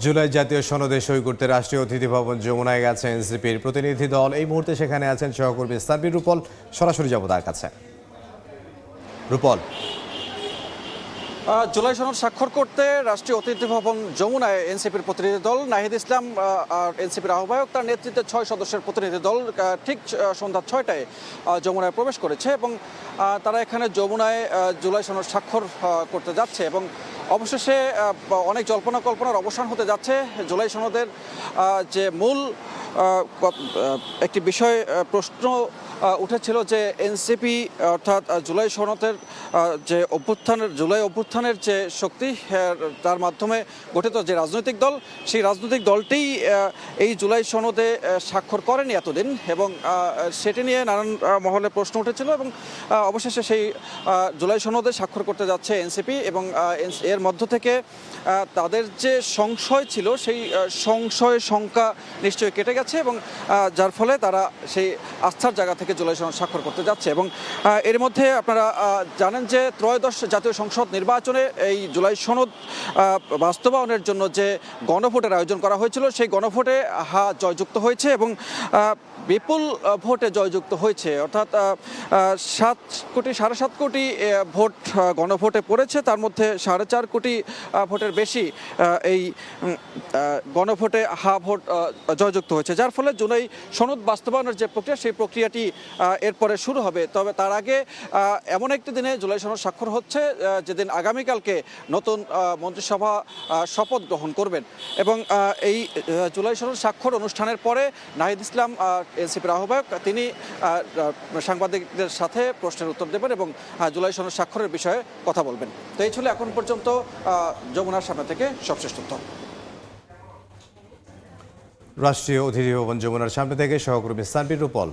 জুলাই জাতীয় সনদে সই করতে রাষ্ট্রীয় অতিথি ভবন যমুনায় গেছে এনসিপির প্রতিনিধি দল। এই মুহূর্তে সেখানে আছেন সহকর্মী সাব্বির রূপল। সরাসরি যাব তার কাছে। রূপল, জুলাই সনদ স্বাক্ষর করতে রাষ্ট্রীয় অতিথি ভবন যমুনায় এনসিপির প্রতিনিধি দল নাহিদ ইসলাম আর এনসিপির আহ্বায়ক তার নেতৃত্বে 6 সদস্যের প্রতিনিধি দল ঠিক সন্ধ্যা 6টায় যমুনায় প্রবেশ করেছে এবং তারা এখানে যমুনায় জুলাই সনদ স্বাক্ষর করতে যাচ্ছে এবং অবশেষে অনেক জল্পনা কল্পনার অবসান হতে যাচ্ছে। জুলাই সনদের যে মূল একটি বিষয় প্রশ্ন উঠেছিল যে এনসিপি অর্থাৎ জুলাই সনদের যে জুলাই অভ্যুত্থানের যে শক্তি তার মাধ্যমে গঠিত যে রাজনৈতিক দল, সেই রাজনৈতিক দলটি এই জুলাই সনদে স্বাক্ষর করেনি এতদিন এবং সেটি নিয়ে নানান মহলে প্রশ্ন উঠেছিল এবং অবশেষে সেই জুলাই সনদে স্বাক্ষর করতে যাচ্ছে এনসিপি এবং এর মধ্য থেকে তাদের যে সংশয় ছিল সেই সংশয় শঙ্কা নিশ্চয়ই কেটে গেছে এবং যার ফলে তারা সেই আস্থার জায়গা থেকে জুলাই সনদ স্বাক্ষর করতে যাচ্ছে। এবং এর মধ্যে আপনারা জানেন যে ত্রয়োদশ জাতীয় সংসদ নির্বাচনে এই জুলাই সনদ বাস্তবায়নের জন্য যে গণভোটের আয়োজন করা হয়েছিল, সেই গণভোটে জয়যুক্ত হয়েছে এবং বিপুল ভোটে জয়যুক্ত হয়েছে, অর্থাৎ 7.5 কোটি ভোট গণভোটে পড়েছে। তার মধ্যে 4.5 কোটি ভোটের বেশি এই গণভোটে ভোট জয়যুক্ত হয়েছে, যার ফলে জুলাই সনদ বাস্তবায়নের যে প্রক্রিয়া সেই প্রক্রিয়াটি এরপরে শুরু হবে। তবে তার আগে এমন একটি দিনে জুলাই সনদ স্বাক্ষর হচ্ছে যেদিন আগামীকালকে নতুন মন্ত্রিসভা শপথ গ্রহণ করবেন এবং এই জুলাই সনদ স্বাক্ষর অনুষ্ঠানের পরে নাহিদ ইসলাম এনসিপির আহ্বায়ক তিনি সাংবাদিকদের সাথে প্রশ্নের উত্তর দেবেন এবং জুলাই সনদ স্বাক্ষরের বিষয়ে কথা বলবেন। তো এই ছিল এখন পর্যন্ত যমুনার সামনে থেকে সবশেষ তথ্য। রাষ্ট্রীয় অতিথি ভবন যমুনার সামনে থেকে সহকর্মী সাব্বির রূপল।